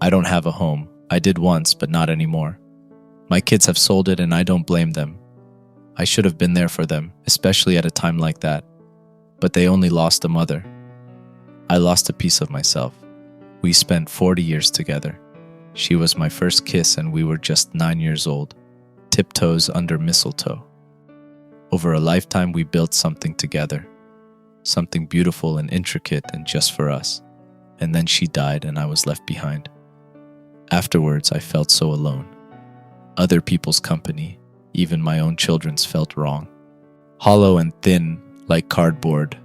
I don't have a home. I did once, but not anymore. My kids have sold it and I don't blame them. I should have been there for them, especially at a time like that. But they only lost a mother. I lost a piece of myself. We spent 40 years together. She was my first kiss and we were just 9 years old, tiptoes under mistletoe. Over a lifetime we built something together, something beautiful and intricate and just for us. And then she died and I was left behind. Afterwards, I felt so alone. Other people's company, even my own children's, felt wrong. Hollow and thin, like cardboard.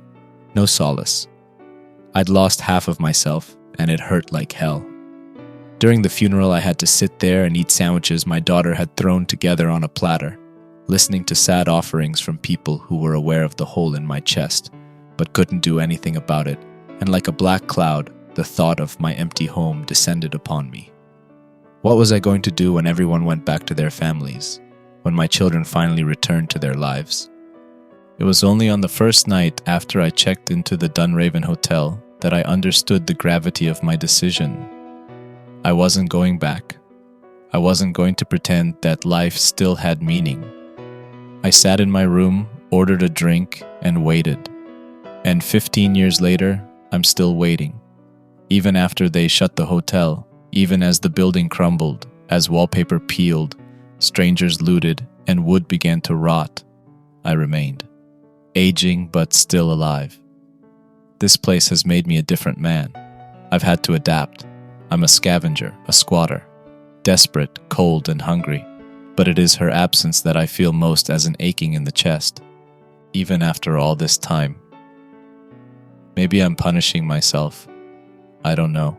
No solace. I'd lost half of myself, and it hurt like hell. During the funeral, I had to sit there and eat sandwiches my daughter had thrown together on a platter, listening to sad offerings from people who were aware of the hole in my chest, but couldn't do anything about it, and like a black cloud, the thought of my empty home descended upon me. What was I going to do when everyone went back to their families, when my children finally returned to their lives? It was only on the first night after I checked into the Dunraven hotel that I understood the gravity of my decision. I wasn't going back. I wasn't going to pretend that life still had meaning. I sat in my room, ordered a drink, and waited. And 15 years later, I'm still waiting. Even after they shut the hotel, even as the building crumbled, as wallpaper peeled, strangers looted, and wood began to rot, I remained. Aging but still alive. This place has made me a different man. I've had to adapt. I'm a scavenger, a squatter, desperate, cold, and hungry. But it is her absence that I feel most as an aching in the chest, even after all this time. Maybe I'm punishing myself. I don't know.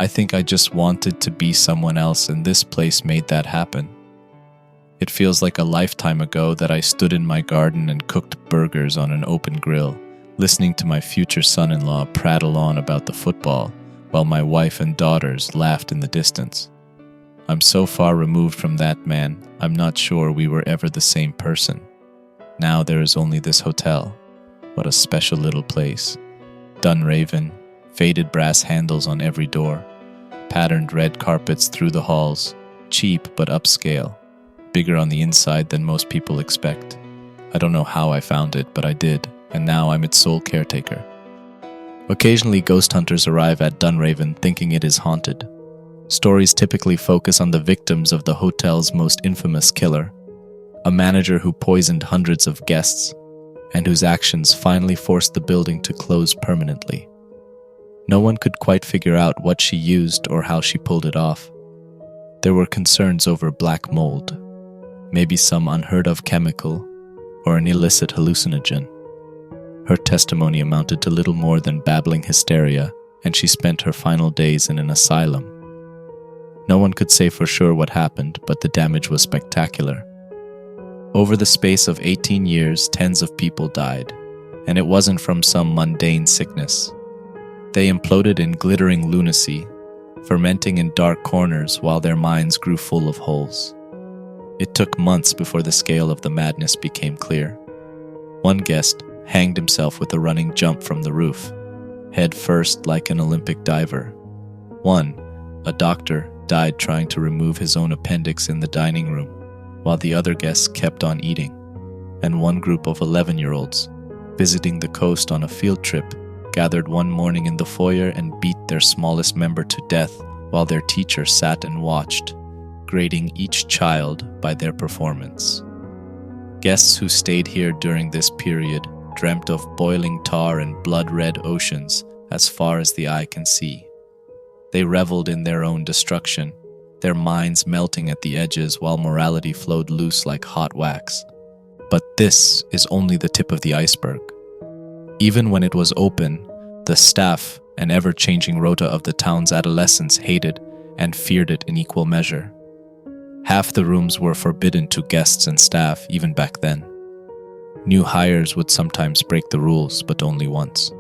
I think I just wanted to be someone else, and this place made that happen. It feels like a lifetime ago that I stood in my garden and cooked burgers on an open grill, listening to my future son-in-law prattle on about the football, while my wife and daughters laughed in the distance. I'm so far removed from that man, I'm not sure we were ever the same person. Now there is only this hotel. What a special little place. Dunraven, faded brass handles on every door, patterned red carpets through the halls, cheap but upscale, bigger on the inside than most people expect. I don't know how I found it, but I did, and now I'm its sole caretaker. Occasionally ghost hunters arrive at Dunraven thinking it is haunted. Stories typically focus on the victims of the hotel's most infamous killer, a manager who poisoned hundreds of guests, and whose actions finally forced the building to close permanently. No one could quite figure out what she used or how she pulled it off. There were concerns over black mold, maybe some unheard-of chemical, or an illicit hallucinogen. Her testimony amounted to little more than babbling hysteria, and she spent her final days in an asylum. No one could say for sure what happened, but the damage was spectacular. Over the space of 18 years, tens of people died, and it wasn't from some mundane sickness. They imploded in glittering lunacy, fermenting in dark corners while their minds grew full of holes. It took months before the scale of the madness became clear. One guest hanged himself with a running jump from the roof, head first like an Olympic diver. One, a doctor, died trying to remove his own appendix in the dining room, while the other guests kept on eating. And one group of 11-year-olds, visiting the coast on a field trip, gathered one morning in the foyer and beat their smallest member to death while their teacher sat and watched, grading each child by their performance. Guests who stayed here during this period dreamt of boiling tar and blood-red oceans as far as the eye can see. They reveled in their own destruction, their minds melting at the edges while morality flowed loose like hot wax. But this is only the tip of the iceberg. Even when it was open, the staff and ever-changing rota of the town's adolescents hated and feared it in equal measure. Half the rooms were forbidden to guests and staff even back then. New hires would sometimes break the rules, but only once.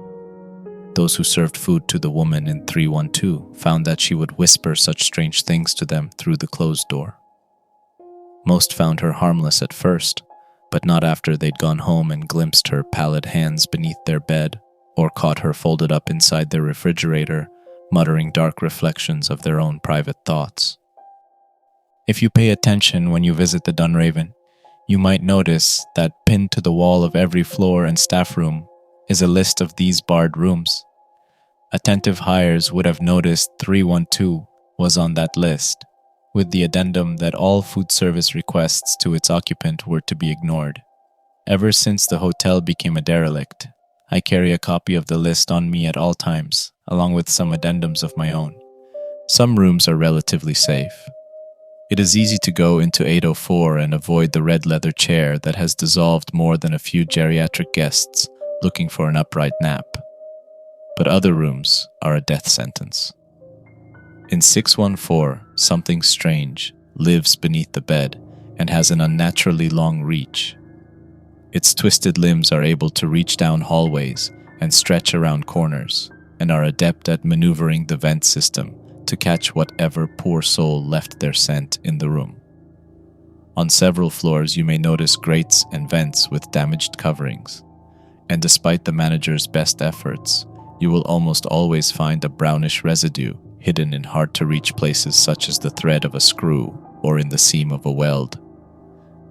Those who served food to the woman in 312 found that she would whisper such strange things to them through the closed door. Most found her harmless at first, but not after they'd gone home and glimpsed her pallid hands beneath their bed, or caught her folded up inside their refrigerator, muttering dark reflections of their own private thoughts. If you pay attention when you visit the Dunraven, you might notice that pinned to the wall of every floor and staff room is a list of these barred rooms. Attentive hires would have noticed 312 was on that list, with the addendum that all food service requests to its occupant were to be ignored. Ever since the hotel became a derelict, I carry a copy of the list on me at all times, along with some addendums of my own. Some rooms are relatively safe. It is easy to go into 804 and avoid the red leather chair that has dissolved more than a few geriatric guests looking for an upright nap. But other rooms are a death sentence. In 614, something strange lives beneath the bed and has an unnaturally long reach. Its twisted limbs are able to reach down hallways and stretch around corners, and are adept at maneuvering the vent system to catch whatever poor soul left their scent in the room. On several floors you may notice grates and vents with damaged coverings, and despite the manager's best efforts, you will almost always find a brownish residue hidden in hard-to-reach places such as the thread of a screw or in the seam of a weld.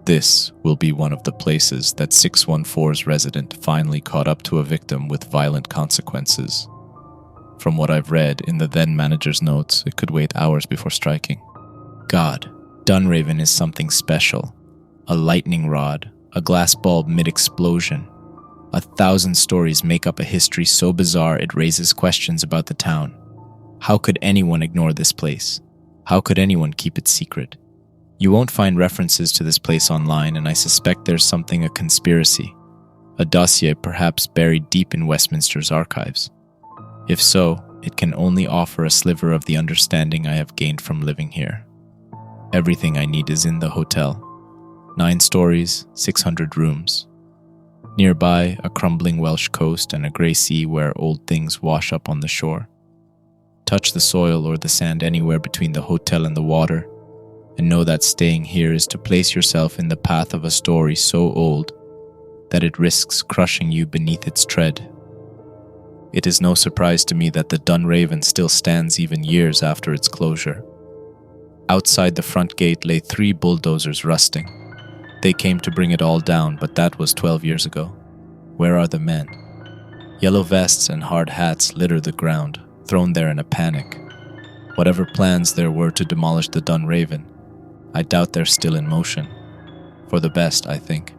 This will be one of the places that 614's resident finally caught up to a victim with violent consequences. From what I've read in the then manager's notes, it could wait hours before striking. God, Dunraven is something special. A lightning rod, a glass bulb mid-explosion. 1,000 stories make up a history so bizarre it raises questions about the town. How could anyone ignore this place? How could anyone keep it secret? You won't find references to this place online, and I suspect there's something a conspiracy, a dossier perhaps buried deep in Westminster's archives. If so, it can only offer a sliver of the understanding I have gained from living here. Everything I need is in the hotel. 9 stories, 600 rooms. Nearby, a crumbling Welsh coast and a grey sea where old things wash up on the shore. Touch the soil or the sand anywhere between the hotel and the water, and know that staying here is to place yourself in the path of a story so old that it risks crushing you beneath its tread. It is no surprise to me that the Dunraven still stands even years after its closure. Outside the front gate lay 3 bulldozers rusting. They came to bring it all down, but that was 12 years ago. Where are the men? Yellow vests and hard hats litter the ground, thrown there in a panic. Whatever plans there were to demolish the Dunraven, I doubt they're still in motion. For the best, I think.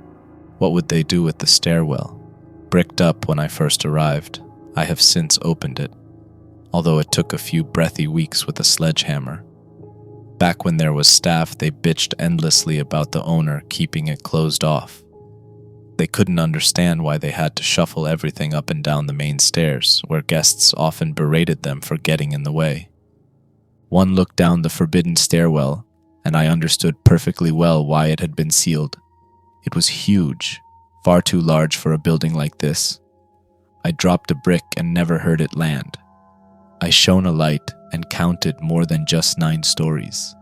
What would they do with the stairwell? Bricked up when I first arrived, I have since opened it, although it took a few breathy weeks with a sledgehammer. Back when there was staff, they bitched endlessly about the owner keeping it closed off. They couldn't understand why they had to shuffle everything up and down the main stairs, where guests often berated them for getting in the way. One looked down the forbidden stairwell, and I understood perfectly well why it had been sealed. It was huge, far too large for a building like this. I dropped a brick and never heard it land. I shone a light and counted more than just 9 stories.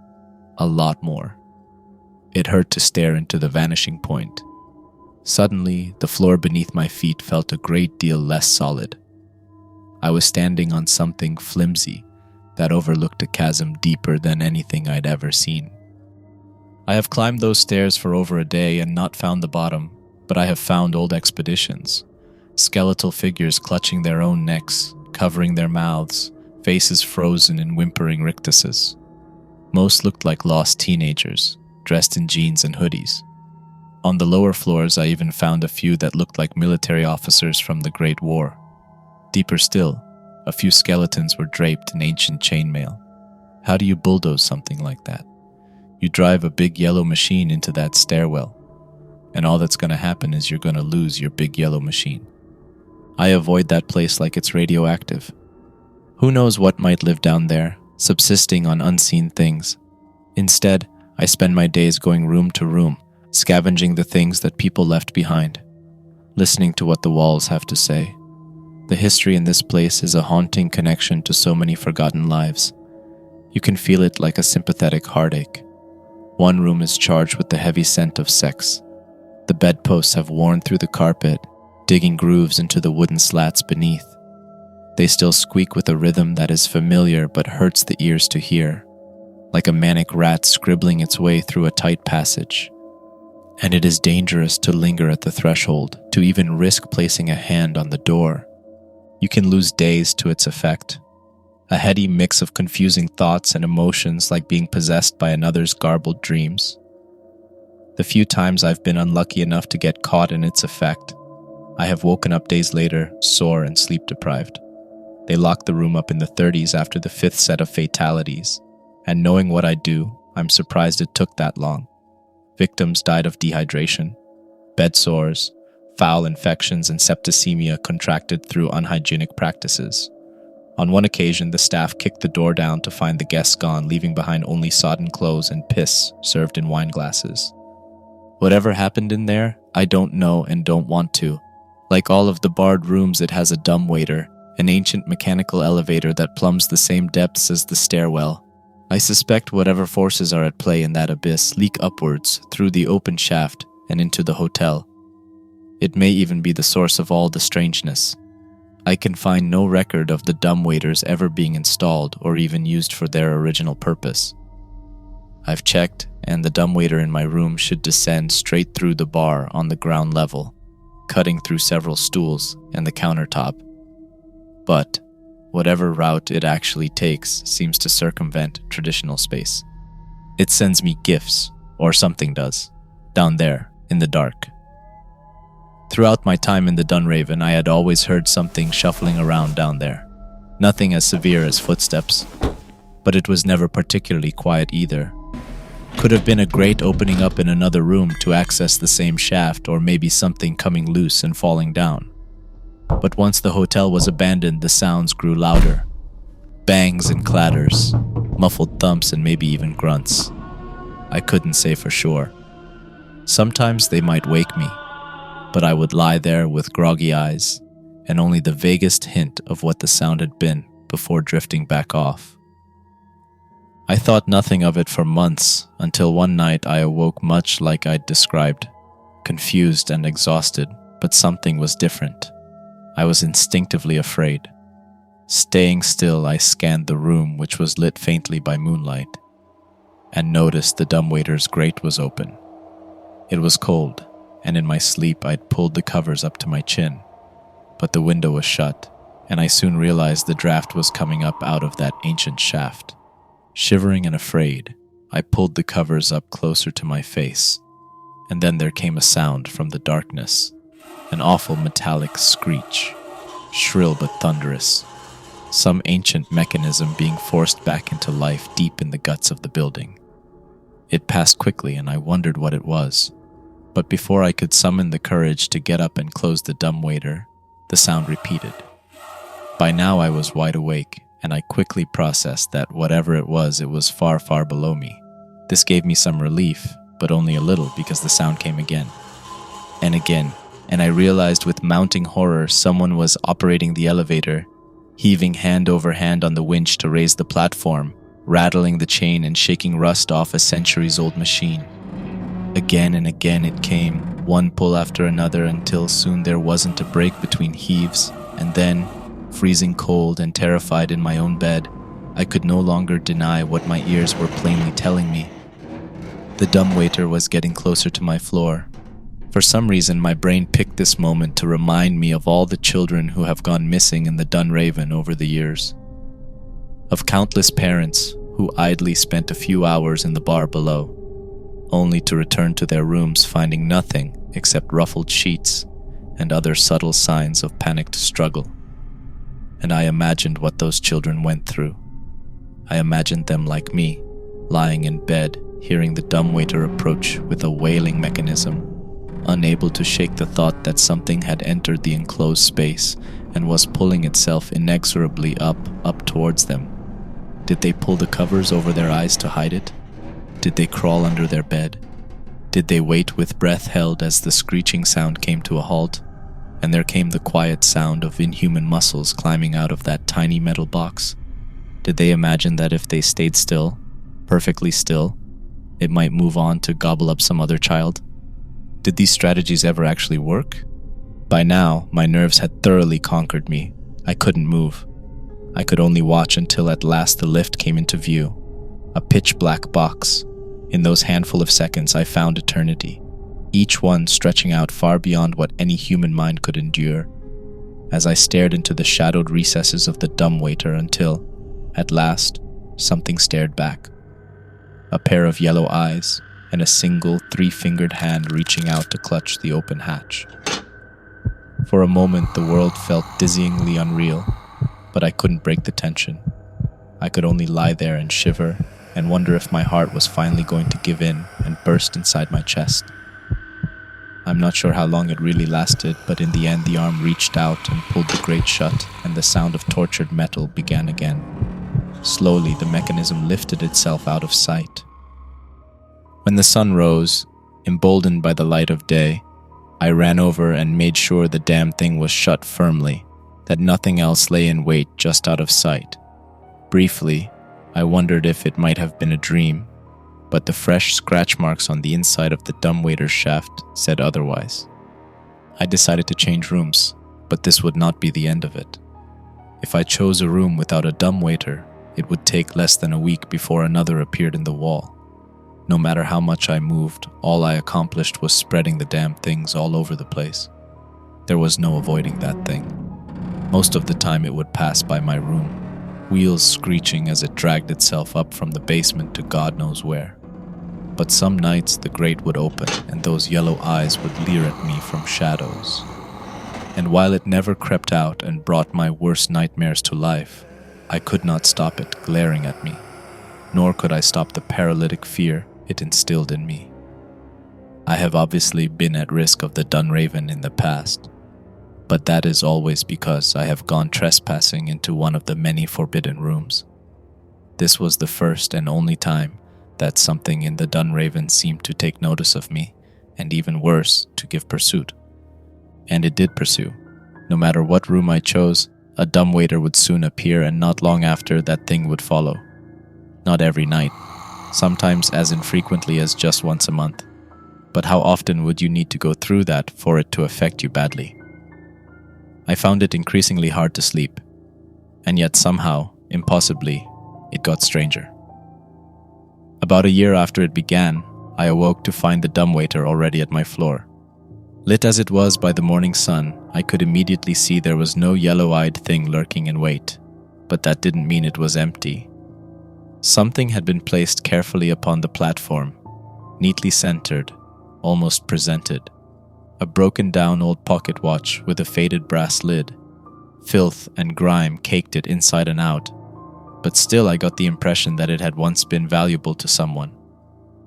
A lot more. It hurt to stare into the vanishing point. Suddenly, the floor beneath my feet felt a great deal less solid. I was standing on something flimsy that overlooked a chasm deeper than anything I'd ever seen. I have climbed those stairs for over a day and not found the bottom, but I have found old expeditions. Skeletal figures clutching their own necks, covering their mouths, faces frozen in whimpering rictuses. Most looked like lost teenagers, dressed in jeans and hoodies. On the lower floors, I even found a few that looked like military officers from the Great War. Deeper still, a few skeletons were draped in ancient chainmail. How do you bulldoze something like that? You drive a big yellow machine into that stairwell, and all that's going to happen is you're going to lose your big yellow machine. I avoid that place like it's radioactive. Who knows what might live down there, subsisting on unseen things. Instead, I spend my days going room to room, scavenging the things that people left behind, listening to what the walls have to say. The history in this place is a haunting connection to so many forgotten lives. You can feel it like a sympathetic heartache. One room is charged with the heavy scent of sex. The bedposts have worn through the carpet, digging grooves into the wooden slats beneath. They still squeak with a rhythm that is familiar but hurts the ears to hear, like a manic rat scribbling its way through a tight passage. And it is dangerous to linger at the threshold, to even risk placing a hand on the door. You can lose days to its effect. A heady mix of confusing thoughts and emotions, like being possessed by another's garbled dreams. The few times I've been unlucky enough to get caught in its effect, I have woken up days later, sore and sleep-deprived. They locked the room up in the 30s after the 5th set of fatalities, and knowing what I do, I'm surprised it took that long. Victims died of dehydration, bed sores, foul infections, and septicemia contracted through unhygienic practices. On one occasion, the staff kicked the door down to find the guests gone, leaving behind only sodden clothes and piss served in wine glasses. Whatever happened in there, I don't know and don't want to. Like all of the barred rooms, it has a dumbwaiter, an ancient mechanical elevator that plumbs the same depths as the stairwell. I suspect whatever forces are at play in that abyss leak upwards through the open shaft and into the hotel. It may even be the source of all the strangeness. I can find no record of the dumbwaiters ever being installed or even used for their original purpose. I've checked, and the dumbwaiter in my room should descend straight through the bar on the ground level, cutting through several stools and the countertop. But whatever route it actually takes seems to circumvent traditional space. It sends me gifts, or something does, down there in the dark. Throughout my time in the Dunraven, I had always heard something shuffling around down there. Nothing as severe as footsteps, but it was never particularly quiet either. Could have been a grate opening up in another room to access the same shaft, or maybe something coming loose and falling down. But once the hotel was abandoned, the sounds grew louder. Bangs and clatters, muffled thumps, and maybe even grunts. I couldn't say for sure. Sometimes they might wake me, but I would lie there with groggy eyes and only the vaguest hint of what the sound had been before drifting back off. I thought nothing of it for months until one night I awoke much like I'd described, confused and exhausted, but something was different. I was instinctively afraid. Staying still, I scanned the room, which was lit faintly by moonlight, and noticed the dumbwaiter's grate was open. It was cold, and in my sleep I'd pulled the covers up to my chin, but the window was shut, and I soon realized the draft was coming up out of that ancient shaft. Shivering and afraid, I pulled the covers up closer to my face, and then there came a sound from the darkness, an awful metallic screech, shrill but thunderous, some ancient mechanism being forced back into life deep in the guts of the building. It passed quickly, and I wondered what it was. But before I could summon the courage to get up and close the dumbwaiter, the sound repeated. By now I was wide awake, and I quickly processed that whatever it was far, far below me. This gave me some relief, but only a little, because the sound came again. And I realized with mounting horror someone was operating the elevator, heaving hand over hand on the winch to raise the platform, rattling the chain and shaking rust off a centuries-old machine. Again and again it came, one pull after another, until soon there wasn't a break between heaves, and then, freezing cold and terrified in my own bed, I could no longer deny what my ears were plainly telling me. The dumbwaiter was getting closer to my floor. For some reason, my brain picked this moment to remind me of all the children who have gone missing in the Dunraven over the years. Of countless parents who idly spent a few hours in the bar below, only to return to their rooms finding nothing except ruffled sheets and other subtle signs of panicked struggle. And I imagined what those children went through. I imagined them like me, lying in bed, hearing the dumbwaiter approach with a wailing mechanism, unable to shake the thought that something had entered the enclosed space and was pulling itself inexorably up towards them. Did they pull the covers over their eyes to hide it? Did they crawl under their bed? Did they wait with breath held as the screeching sound came to a halt, and there came the quiet sound of inhuman muscles climbing out of that tiny metal box? Did they imagine that if they stayed still, perfectly still, it might move on to gobble up some other child? Did these strategies ever actually work? By now, my nerves had thoroughly conquered me, I couldn't move. I could only watch until at last the lift came into view, a pitch-black box. In those handful of seconds, I found eternity, each one stretching out far beyond what any human mind could endure, as I stared into the shadowed recesses of the dumbwaiter until, at last, something stared back. A pair of yellow eyes and a single three-fingered hand reaching out to clutch the open hatch. For a moment, the world felt dizzyingly unreal, but I couldn't break the tension. I could only lie there and shiver and wonder if my heart was finally going to give in and burst inside my chest. I'm not sure how long it really lasted, but in the end the arm reached out and pulled the grate shut, and the sound of tortured metal began again. Slowly, the mechanism lifted itself out of sight. When the sun rose, emboldened by the light of day, I ran over and made sure the damn thing was shut firmly, that nothing else lay in wait just out of sight. Briefly, I wondered if it might have been a dream, but the fresh scratch marks on the inside of the dumbwaiter's shaft said otherwise. I decided to change rooms, but this would not be the end of it. If I chose a room without a dumbwaiter, it would take less than a week before another appeared in the wall. No matter how much I moved, all I accomplished was spreading the damn things all over the place. There was no avoiding that thing. Most of the time it would pass by my room, wheels screeching as it dragged itself up from the basement to God knows where. But some nights the grate would open and those yellow eyes would leer at me from shadows. And while it never crept out and brought my worst nightmares to life, I could not stop it glaring at me, nor could I stop the paralytic fear it instilled in me. I have obviously been at risk of the Dunraven in the past, but that is always because I have gone trespassing into one of the many forbidden rooms. This was the first and only time that something in the Dunraven seemed to take notice of me, and even worse, to give pursuit. And it did pursue. No matter what room I chose, a dumbwaiter would soon appear, and not long after, that thing would follow. Not every night, sometimes as infrequently as just once a month. But how often would you need to go through that for it to affect you badly? I found it increasingly hard to sleep, and yet somehow, impossibly, it got stranger. About a year after it began, I awoke to find the dumbwaiter already at my floor. Lit as it was by the morning sun, I could immediately see there was no yellow-eyed thing lurking in wait, but that didn't mean it was empty. Something had been placed carefully upon the platform, neatly centered, almost presented. A broken-down old pocket watch with a faded brass lid. Filth and grime caked it inside and out, but still I got the impression that it had once been valuable to someone.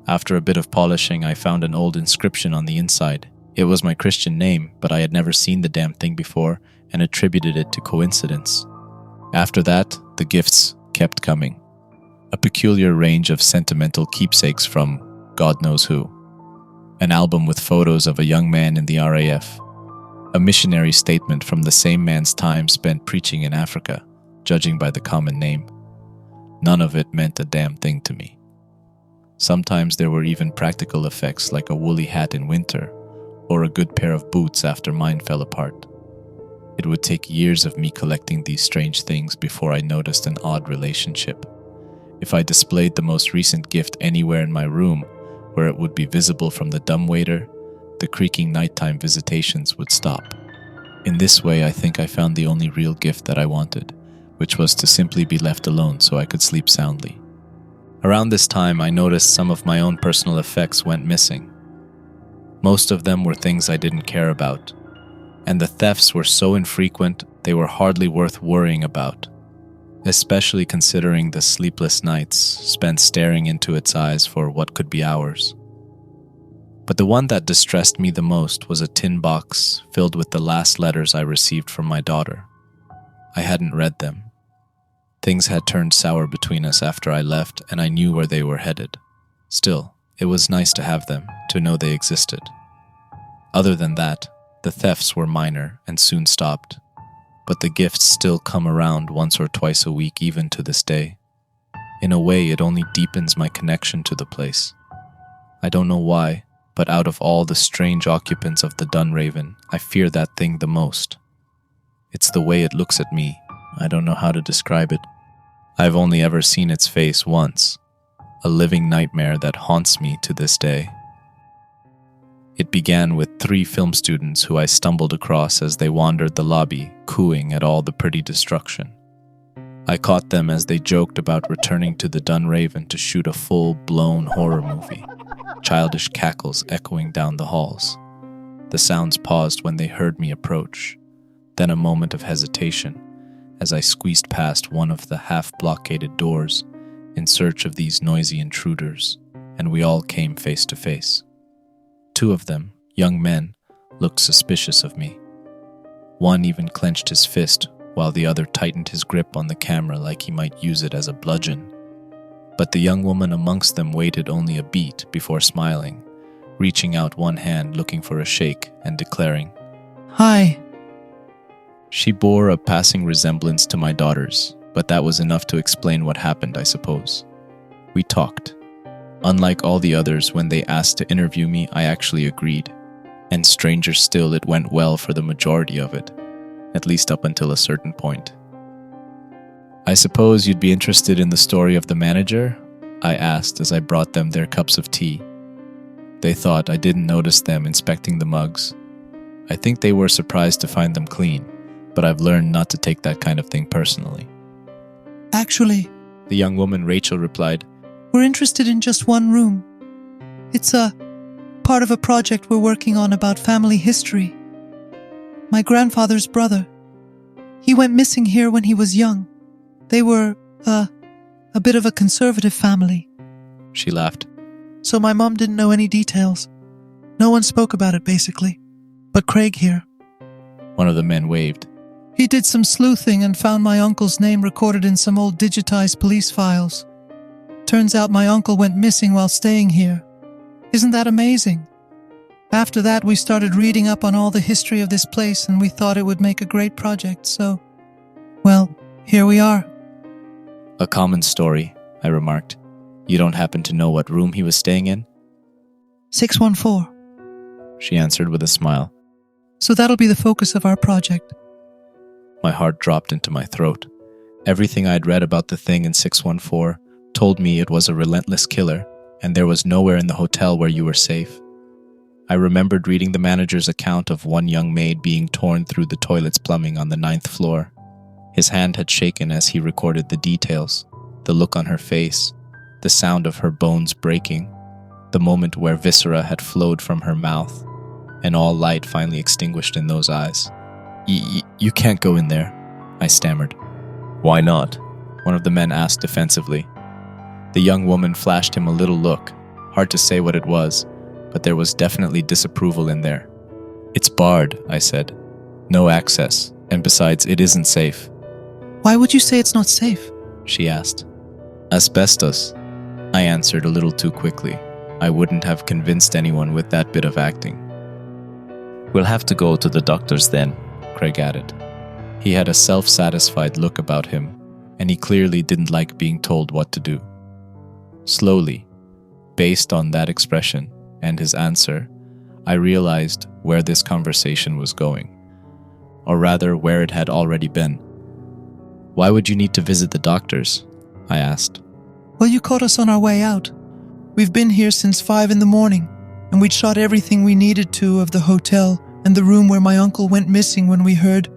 After a bit of polishing, I found an old inscription on the inside. It was my Christian name, but I had never seen the damn thing before and attributed it to coincidence. After that, the gifts kept coming. A peculiar range of sentimental keepsakes from God knows who. An album with photos of a young man in the RAF. A missionary statement from the same man's time spent preaching in Africa, judging by the common name. None of it meant a damn thing to me. Sometimes there were even practical effects like a woolly hat in winter, or a good pair of boots after mine fell apart. It would take years of me collecting these strange things before I noticed an odd relationship. If I displayed the most recent gift anywhere in my room, where it would be visible from the dumbwaiter, the creaking nighttime visitations would stop. In this way, I think I found the only real gift that I wanted, which was to simply be left alone so I could sleep soundly. Around this time, I noticed some of my own personal effects went missing. Most of them were things I didn't care about, and the thefts were so infrequent they were hardly worth worrying about, especially considering the sleepless nights spent staring into its eyes for what could be hours. But the one that distressed me the most was a tin box filled with the last letters I received from my daughter. I hadn't read them. Things had turned sour between us after I left, and I knew where they were headed. Still, it was nice to have them, to know they existed. Other than that, the thefts were minor and soon stopped, but the gifts still come around once or twice a week even to this day. In a way, it only deepens my connection to the place. I don't know why, but out of all the strange occupants of the Dunraven, I fear that thing the most. It's the way it looks at me. I don't know how to describe it. I've only ever seen its face once, a living nightmare that haunts me to this day. It began with 3 film students who I stumbled across as they wandered the lobby, cooing at all the pretty destruction. I caught them as they joked about returning to the Dunraven to shoot a full-blown horror movie, childish cackles echoing down the halls. The sounds paused when they heard me approach, then a moment of hesitation as I squeezed past one of the half-blockaded doors in search of these noisy intruders, and we all came face to face. 2 of them, young men, looked suspicious of me. One even clenched his fist, while the other tightened his grip on the camera like he might use it as a bludgeon. But the young woman amongst them waited only a beat before smiling, reaching out one hand looking for a shake and declaring, "Hi." She bore a passing resemblance to my daughters, but that was enough to explain what happened, I suppose. We talked. Unlike all the others, when they asked to interview me, I actually agreed. And stranger still, it went well for the majority of it, at least up until a certain point. "I suppose you'd be interested in the story of the manager?" I asked as I brought them their cups of tea. They thought I didn't notice them inspecting the mugs. I think they were surprised to find them clean, but I've learned not to take that kind of thing personally. "Actually," the young woman Rachel replied, "we're interested in just one room. It's a part of a project we're working on about family history. My grandfather's brother. He went missing here when he was young. They were, a bit of a conservative family." She laughed. "So my mom didn't know any details. No one spoke about it, basically. But Craig here. One of the men waved. He did some sleuthing and found my uncle's name recorded in some old digitized police files. Turns out my uncle went missing while staying here. Isn't that amazing? After that, we started reading up on all the history of this place, and we thought it would make a great project, so, well, here we are." "A common story," I remarked. "You don't happen to know what room he was staying in?" 614. She answered with a smile. "So that'll be the focus of our project." My heart dropped into my throat. Everything I'd read about the thing in 614 told me it was a relentless killer, and there was nowhere in the hotel where you were safe. I remembered reading the manager's account of one young maid being torn through the toilet's plumbing on the 9th floor. His hand had shaken as he recorded the details, the look on her face, the sound of her bones breaking, the moment where viscera had flowed from her mouth, and all light finally extinguished in those eyes. You can't go in there," I stammered. "Why not?" one of the men asked defensively. The young woman flashed him a little look, hard to say what it was, but there was definitely disapproval in there. "It's barred," I said. "No access, and besides, it isn't safe." "Why would you say it's not safe?" she asked. "Asbestos," I answered a little too quickly. I wouldn't have convinced anyone with that bit of acting. "We'll have to go to the doctors then," Craig added. He had a self-satisfied look about him, and he clearly didn't like being told what to do. Slowly, based on that expression and his answer, I realized where this conversation was going, or rather where it had already been. "Why would you need to visit the doctors?" I asked. "Well, you caught us on our way out. We've been here since 5 in the morning, and we'd shot everything we needed to of the hotel and the room where my uncle went missing when we heard—"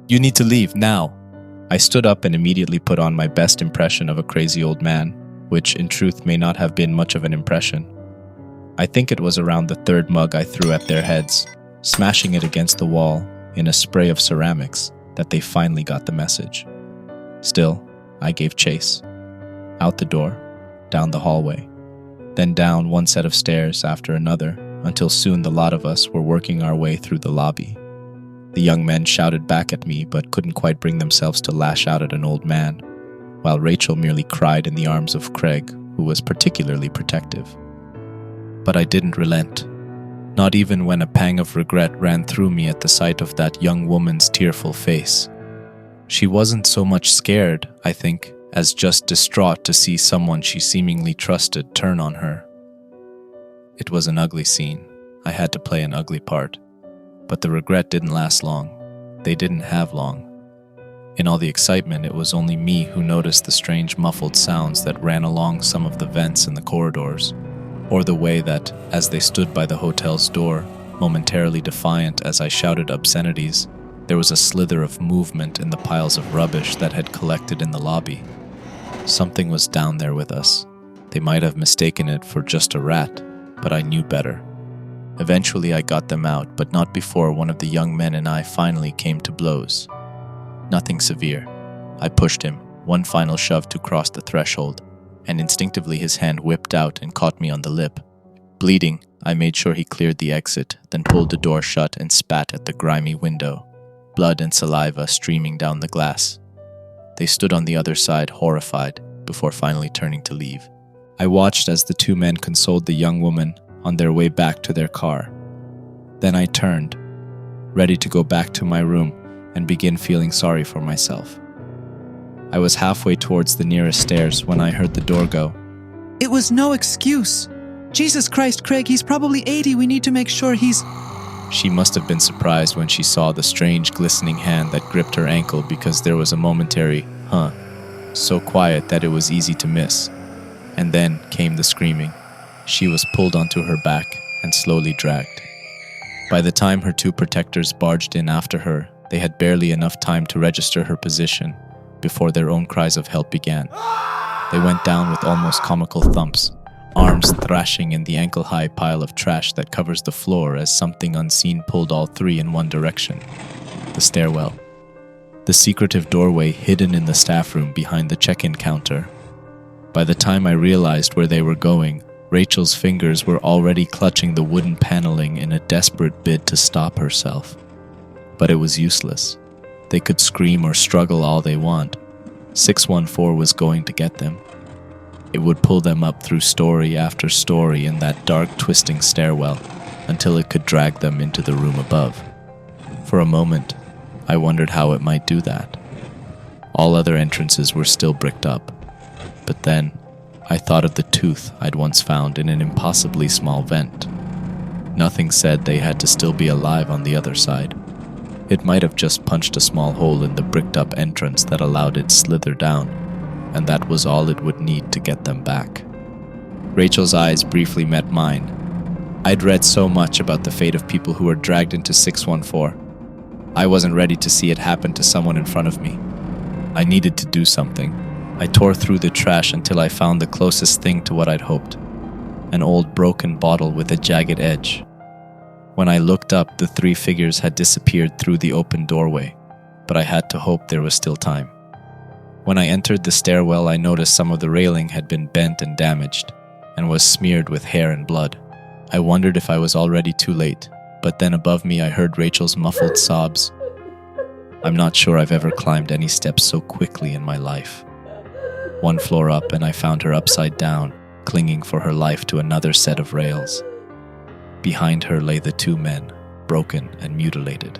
"You need to leave, now!" I stood up and immediately put on my best impression of a crazy old man, which in truth may not have been much of an impression. I think it was around the 3rd mug I threw at their heads, smashing it against the wall in a spray of ceramics, that they finally got the message. Still, I gave chase. Out the door, down the hallway, then down one set of stairs after another, until soon the lot of us were working our way through the lobby. The young men shouted back at me but couldn't quite bring themselves to lash out at an old man, while Rachel merely cried in the arms of Craig, who was particularly protective. But I didn't relent, not even when a pang of regret ran through me at the sight of that young woman's tearful face. She wasn't so much scared, I think, as just distraught to see someone she seemingly trusted turn on her. It was an ugly scene. I had to play an ugly part. But the regret didn't last long. they didn't have long. In all the excitement, it was only me who noticed the strange muffled sounds that ran along some of the vents in the corridors, or the way that, as they stood by the hotel's door, momentarily defiant as I shouted obscenities, there was a slither of movement in the piles of rubbish that had collected in the lobby. Something was down there with us. They might have mistaken it for just a rat, but I knew better. Eventually I got them out, but not before one of the young men and I finally came to blows. Nothing severe. I pushed him, one final shove to cross the threshold, and instinctively his hand whipped out and caught me on the lip. Bleeding, I made sure he cleared the exit, then pulled the door shut and spat at the grimy window, blood and saliva streaming down the glass. They stood on the other side, horrified, before finally turning to leave. I watched as the two men consoled the young woman on their way back to their car. Then I turned, ready to go back to my room and begin feeling sorry for myself. I was halfway towards the nearest stairs when I heard the door go. It was no excuse. Jesus Christ, Craig, he's probably 80. We need to make sure he's... She must have been surprised when she saw the strange glistening hand that gripped her ankle, because there was a momentary, so quiet that it was easy to miss. And then came the screaming. She was pulled onto her back and slowly dragged. By the time her two protectors barged in after her, they had barely enough time to register her position before their own cries of help began. They went down with almost comical thumps, arms thrashing in the ankle-high pile of trash that covers the floor as something unseen pulled all three in one direction: the stairwell. The secretive doorway hidden in the staff room behind the check-in counter. By the time I realized where they were going, Rachel's fingers were already clutching the wooden paneling in a desperate bid to stop herself. But it was useless. They could scream or struggle all they want. 614 was going to get them. It would pull them up through story after story in that dark, twisting stairwell until it could drag them into the room above. For a moment, I wondered how it might do that. All other entrances were still bricked up. But then, I thought of the tooth I'd once found in an impossibly small vent. Nothing said they had to still be alive on the other side. It might have just punched a small hole in the bricked-up entrance that allowed it slither down, and that was all it would need to get them back. Rachel's eyes briefly met mine. I'd read so much about the fate of people who were dragged into 614. I wasn't ready to see it happen to someone in front of me. I needed to do something. I tore through the trash until I found the closest thing to what I'd hoped: an old broken bottle with a jagged edge. When I looked up, the three figures had disappeared through the open doorway, but I had to hope there was still time. When I entered the stairwell, I noticed some of the railing had been bent and damaged, and was smeared with hair and blood. I wondered if I was already too late, but then above me I heard Rachel's muffled sobs. I'm not sure I've ever climbed any steps so quickly in my life. One floor up, and I found her upside down, clinging for her life to another set of rails. Behind her lay the two men, broken and mutilated.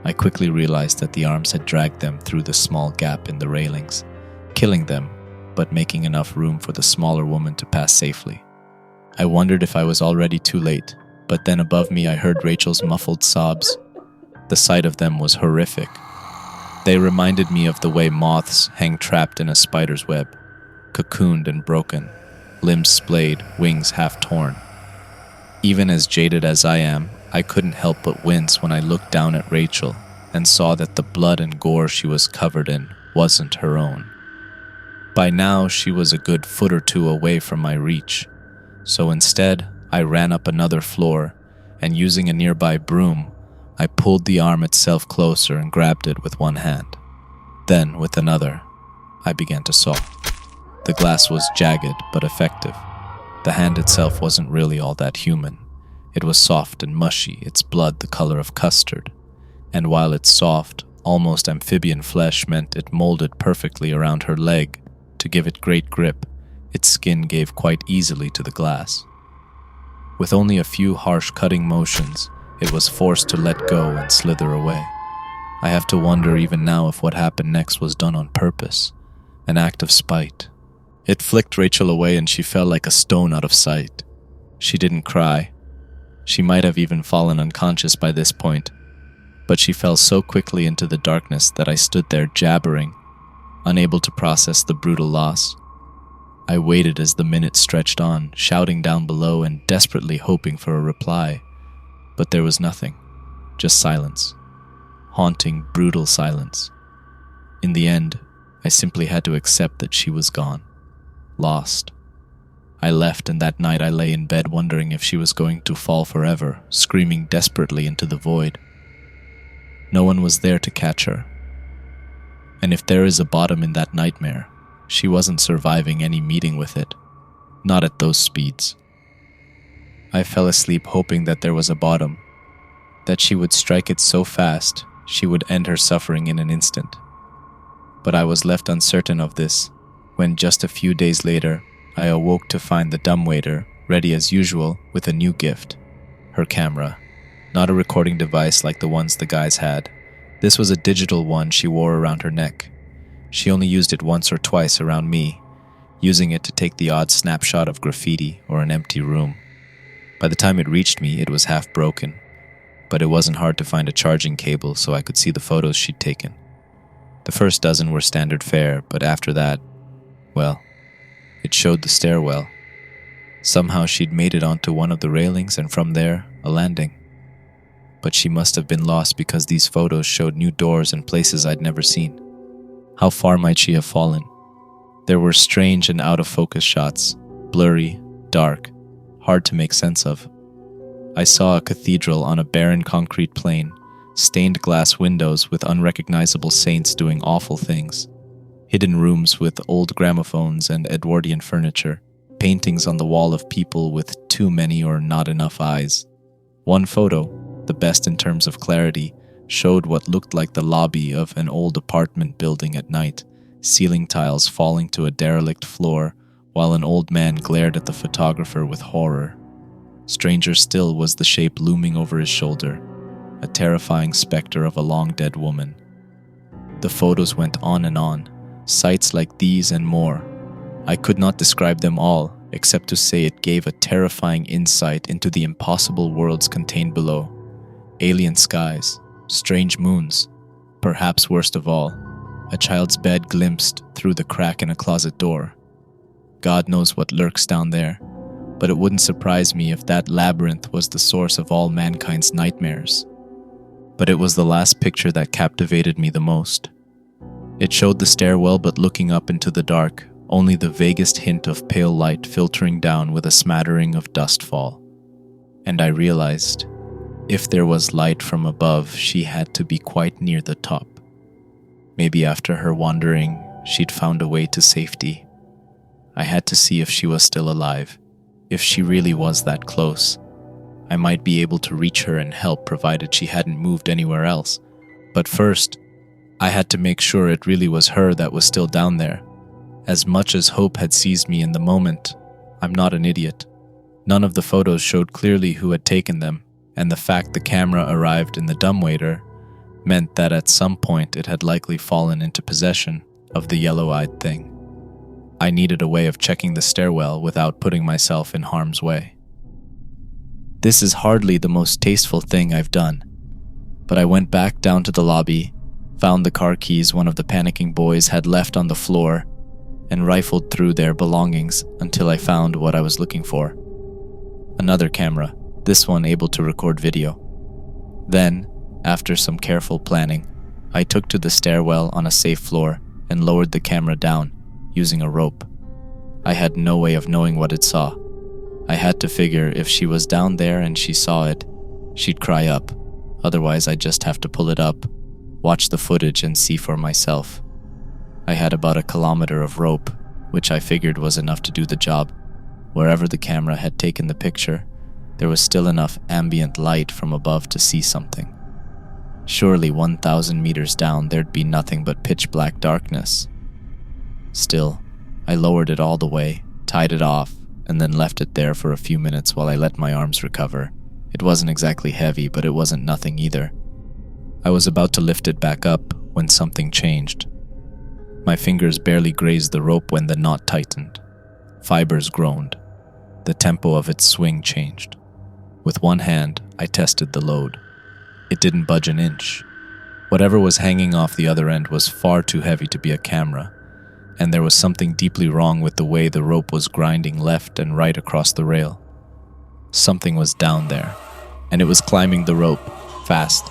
I quickly realized that the arms had dragged them through the small gap in the railings, killing them, but making enough room for the smaller woman to pass safely. I wondered if I was already too late, but then above me I heard Rachel's muffled sobs. The sight of them was horrific. They reminded me of the way moths hang trapped in a spider's web, cocooned and broken, limbs splayed, wings half torn. Even as jaded as I am, I couldn't help but wince when I looked down at Rachel and saw that the blood and gore she was covered in wasn't her own. By now, she was a good foot or two away from my reach, so instead, I ran up another floor, and using a nearby broom, I pulled the arm itself closer and grabbed it with one hand. Then, with another, I began to saw. The glass was jagged but effective. The hand itself wasn't really all that human. It was soft and mushy, its blood the color of custard. And while its soft, almost amphibian flesh meant it molded perfectly around her leg to give it great grip, its skin gave quite easily to the glass. With only a few harsh cutting motions, it was forced to let go and slither away. I have to wonder even now if what happened next was done on purpose, an act of spite. It flicked Rachel away and she fell like a stone out of sight. She didn't cry. She might have even fallen unconscious by this point. but she fell so quickly into the darkness that I stood there jabbering, unable to process the brutal loss. I waited as the minutes stretched on, shouting down below and desperately hoping for a reply, but there was nothing, just silence. Haunting, brutal silence. In the end, I simply had to accept that she was gone. Lost. I left, and that night I lay in bed wondering if she was going to fall forever, screaming desperately into the void. No one was there to catch her. And if there is a bottom in that nightmare, she wasn't surviving any meeting with it. Not at those speeds. I fell asleep hoping that there was a bottom, that she would strike it so fast she would end her suffering in an instant. But I was left uncertain of this when just a few days later I awoke to find the dumbwaiter ready as usual with a new gift, her camera. Not a recording device like the ones the guys had. This was a digital one she wore around her neck. She only used it once or twice around me, using it to take the odd snapshot of graffiti or an empty room. By the time it reached me, it was half broken, but it wasn't hard to find a charging cable so I could see the photos she'd taken. The first dozen were standard fare, but after that, well, it showed the stairwell. Somehow she'd made it onto one of the railings and from there, a landing. But she must have been lost because these photos showed new doors and places I'd never seen. How far might she have fallen? There were strange and out-of-focus shots, blurry, dark, hard to make sense of. I saw a cathedral on a barren concrete plain, stained glass windows with unrecognizable saints doing awful things, hidden rooms with old gramophones and Edwardian furniture, paintings on the wall of people with too many or not enough eyes. One photo, the best in terms of clarity, showed what looked like the lobby of an old apartment building at night, ceiling tiles falling to a derelict floor, while an old man glared at the photographer with horror. Stranger still was the shape looming over his shoulder, a terrifying specter of a long-dead woman. The photos went on and on, sights like these and more. I could not describe them all, except to say it gave a terrifying insight into the impossible worlds contained below. Alien skies, strange moons, perhaps worst of all, a child's bed glimpsed through the crack in a closet door. God knows what lurks down there, but it wouldn't surprise me if that labyrinth was the source of all mankind's nightmares. But it was the last picture that captivated me the most. It showed the stairwell, but looking up into the dark, only the vaguest hint of pale light filtering down with a smattering of dust fall. And I realized, if there was light from above, she had to be quite near the top. Maybe after her wandering, she'd found a way to safety. I had to see if she was still alive. If she really was that close, I might be able to reach her and help, provided she hadn't moved anywhere else. But first, I had to make sure it really was her that was still down there. As much as hope had seized me in the moment, I'm not an idiot. None of the photos showed clearly who had taken them, and the fact the camera arrived in the dumbwaiter meant that at some point it had likely fallen into possession of the yellow-eyed thing. I needed a way of checking the stairwell without putting myself in harm's way. This is hardly the most tasteful thing I've done, but I went back down to the lobby, found the car keys one of the panicking boys had left on the floor, and rifled through their belongings until I found what I was looking for. Another camera, this one able to record video. Then, after some careful planning, I took to the stairwell on a safe floor and lowered the camera down, using a rope. I had no way of knowing what it saw. I had to figure if she was down there and she saw it, she'd cry up. Otherwise, I'd just have to pull it up, watch the footage and see for myself. I had about 1 kilometer of rope, which I figured was enough to do the job. Wherever the camera had taken the picture, there was still enough ambient light from above to see something. Surely 1,000 meters down there'd be nothing but pitch-black darkness. Still, I lowered it all the way, tied it off, and then left it there for a few minutes while I let my arms recover. It wasn't exactly heavy, but it wasn't nothing either. I was about to lift it back up when something changed. My fingers barely grazed the rope when the knot tightened. Fibers groaned. The tempo of its swing changed. With one hand, I tested the load. It didn't budge an inch. Whatever was hanging off the other end was far too heavy to be a camera, and there was something deeply wrong with the way the rope was grinding left and right across the rail. Something was down there, and it was climbing the rope, fast.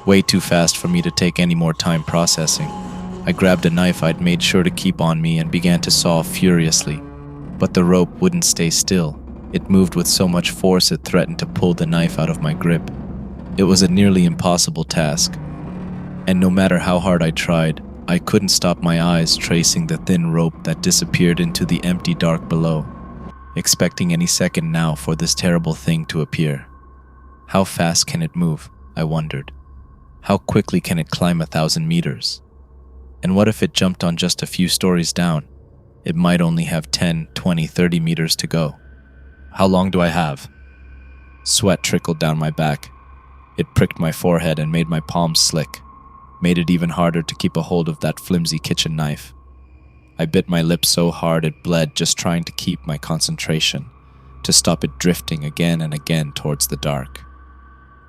Way too fast for me to take any more time processing. I grabbed a knife I'd made sure to keep on me and began to saw furiously, but the rope wouldn't stay still. It moved with so much force it threatened to pull the knife out of my grip. It was a nearly impossible task, and no matter how hard I tried, I couldn't stop my eyes tracing the thin rope that disappeared into the empty dark below, expecting any second now for this terrible thing to appear. How fast can it move? I wondered. How quickly can it climb 1,000 meters? And what if it jumped on just a few stories down? It might only have 10, 20, 30 meters to go. How long do I have? Sweat trickled down my back. It pricked my forehead and made my palms slick, made it even harder to keep a hold of that flimsy kitchen knife. I bit my lip so hard it bled just trying to keep my concentration, to stop it drifting again and again towards the dark.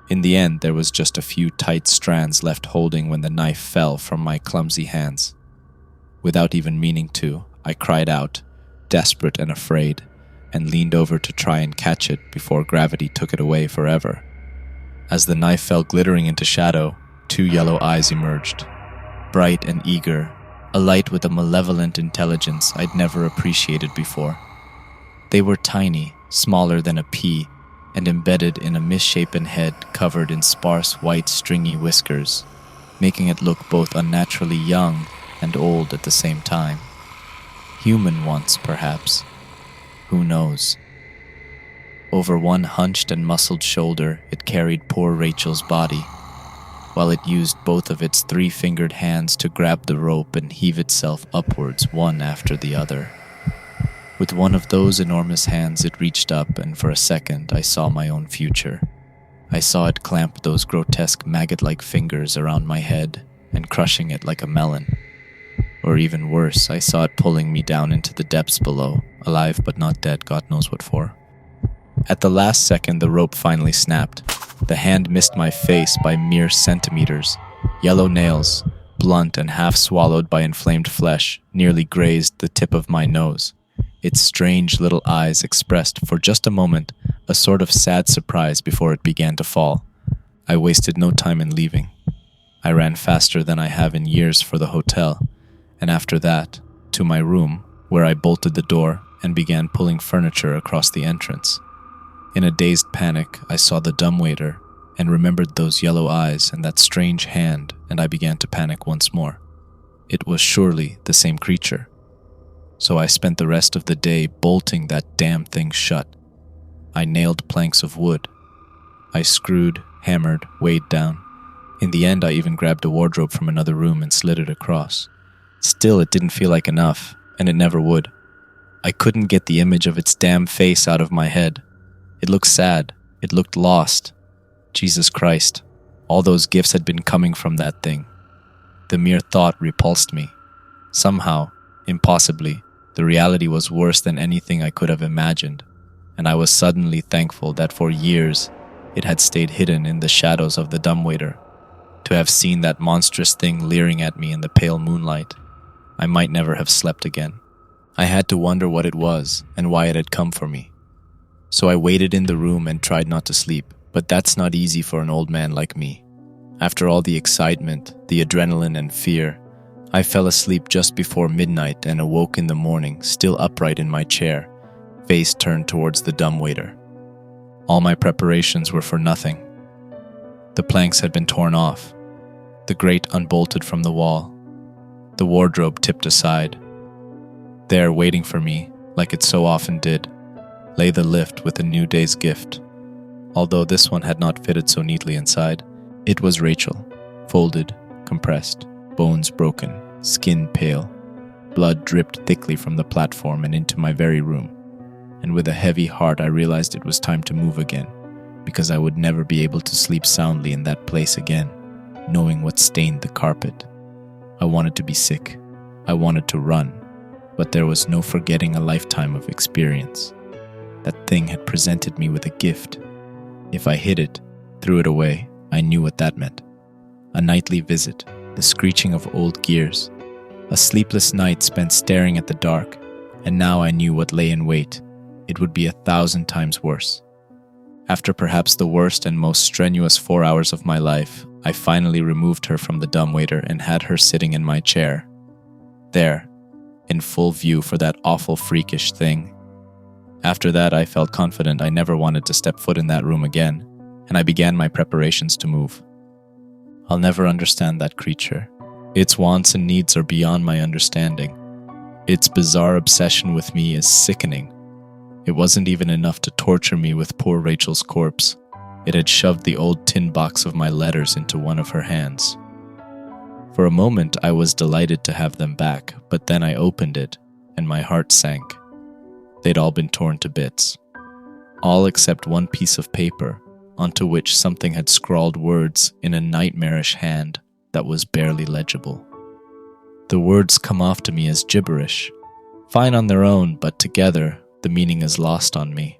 In the end, there was just a few tight strands left holding when the knife fell from my clumsy hands. Without even meaning to, I cried out, desperate and afraid, and leaned over to try and catch it before gravity took it away forever. As the knife fell glittering into shadow, 2 yellow eyes emerged, bright and eager, alight with a malevolent intelligence I'd never appreciated before. They were tiny, smaller than a pea, and embedded in a misshapen head covered in sparse white stringy whiskers, making it look both unnaturally young and old at the same time. Human once, perhaps. Who knows? Over one hunched and muscled shoulder, it carried poor Rachel's body, while it used both of its 3-fingered hands to grab the rope and heave itself upwards one after the other. With one of those enormous hands it reached up, and for a second I saw my own future. I saw it clamp those grotesque maggot-like fingers around my head and crushing it like a melon. Or even worse, I saw it pulling me down into the depths below, alive but not dead, God knows what for. At the last second, the rope finally snapped. The hand missed my face by mere centimeters. Yellow nails, blunt and half swallowed by inflamed flesh, nearly grazed the tip of my nose. Its strange little eyes expressed, for just a moment, a sort of sad surprise before it began to fall. I wasted no time in leaving. I ran faster than I have in years for the hotel, and after that, to my room, where I bolted the door and began pulling furniture across the entrance. In a dazed panic, I saw the dumbwaiter and remembered those yellow eyes and that strange hand, and I began to panic once more. It was surely the same creature. So I spent the rest of the day bolting that damn thing shut. I nailed planks of wood. I screwed, hammered, weighed down. In the end, I even grabbed a wardrobe from another room and slid it across. Still, it didn't feel like enough, and it never would. I couldn't get the image of its damn face out of my head. It looked sad. It looked lost. Jesus Christ, all those gifts had been coming from that thing. The mere thought repulsed me. Somehow, impossibly, the reality was worse than anything I could have imagined, and I was suddenly thankful that for years it had stayed hidden in the shadows of the dumbwaiter. To have seen that monstrous thing leering at me in the pale moonlight, I might never have slept again. I had to wonder what it was and why it had come for me. So I waited in the room and tried not to sleep, but that's not easy for an old man like me. After all the excitement, the adrenaline and fear, I fell asleep just before midnight and awoke in the morning, still upright in my chair, face turned towards the dumbwaiter. All my preparations were for nothing. The planks had been torn off, the grate unbolted from the wall, the wardrobe tipped aside. There, waiting for me, like it so often did, lay the lift with a new day's gift. Although this one had not fitted so neatly inside, it was Rachel, folded, compressed, bones broken, skin pale. Blood dripped thickly from the platform and into my very room, and with a heavy heart I realized it was time to move again, because I would never be able to sleep soundly in that place again, knowing what stained the carpet. I wanted to be sick. I wanted to run, but there was no forgetting a lifetime of experience. That thing had presented me with a gift. If I hid it, threw it away, I knew what that meant. A nightly visit, the screeching of old gears, a sleepless night spent staring at the dark, and now I knew what lay in wait. It would be 1,000 times worse. After perhaps the worst and most strenuous 4 hours of my life, I finally removed her from the dumbwaiter and had her sitting in my chair. There, in full view for that awful freakish thing. After that, I felt confident I never wanted to step foot in that room again, and I began my preparations to move. I'll never understand that creature. Its wants and needs are beyond my understanding. Its bizarre obsession with me is sickening. It wasn't even enough to torture me with poor Rachel's corpse. It had shoved the old tin box of my letters into one of her hands. For a moment, I was delighted to have them back, but then I opened it, and my heart sank. They'd all been torn to bits. All except one piece of paper, onto which something had scrawled words in a nightmarish hand that was barely legible. The words come off to me as gibberish, fine on their own, but together, the meaning is lost on me.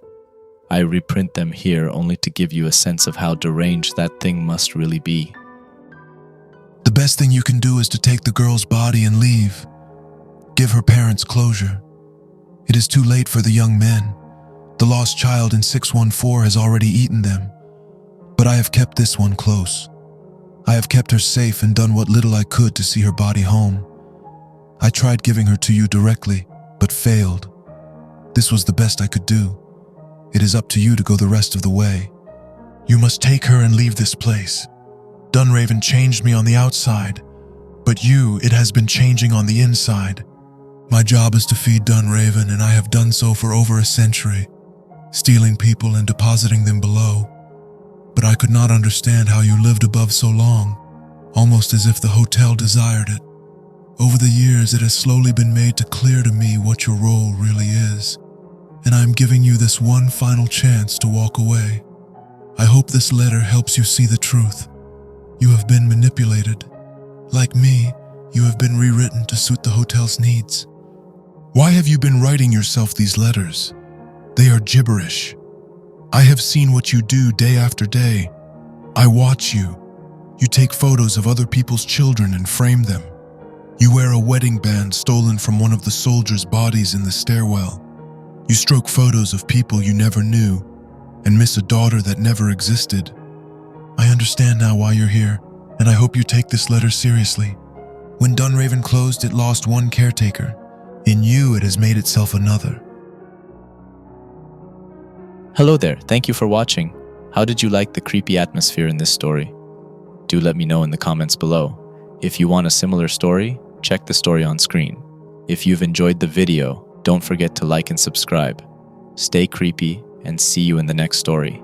I reprint them here only to give you a sense of how deranged that thing must really be. The best thing you can do is to take the girl's body and leave. Give her parents closure. It is too late for the young men. The lost child in 614 has already eaten them. But I have kept this one close. I have kept her safe and done what little I could to see her body home. I tried giving her to you directly, but failed. This was the best I could do. It is up to you to go the rest of the way. You must take her and leave this place. Dunraven changed me on the outside, but you, it has been changing on the inside. My job is to feed Dunraven, and I have done so for over a century, stealing people and depositing them below. But I could not understand how you lived above so long, almost as if the hotel desired it. Over the years, it has slowly been made clear to me what your role really is, and I am giving you this one final chance to walk away. I hope this letter helps you see the truth. You have been manipulated. Like me, you have been rewritten to suit the hotel's needs. Why have you been writing yourself these letters? They are gibberish. I have seen what you do day after day. I watch you. You take photos of other people's children and frame them. You wear a wedding band stolen from one of the soldiers' bodies in the stairwell. You stroke photos of people you never knew and miss a daughter that never existed. I understand now why you're here, and I hope you take this letter seriously. When Dunraven closed, it lost one caretaker. In you, it has made itself another. Hello there, thank you for watching. How did you like the creepy atmosphere in this story? Do let me know in the comments below. If you want a similar story, check the story on screen. If you've enjoyed the video, don't forget to like and subscribe. Stay creepy, and see you in the next story.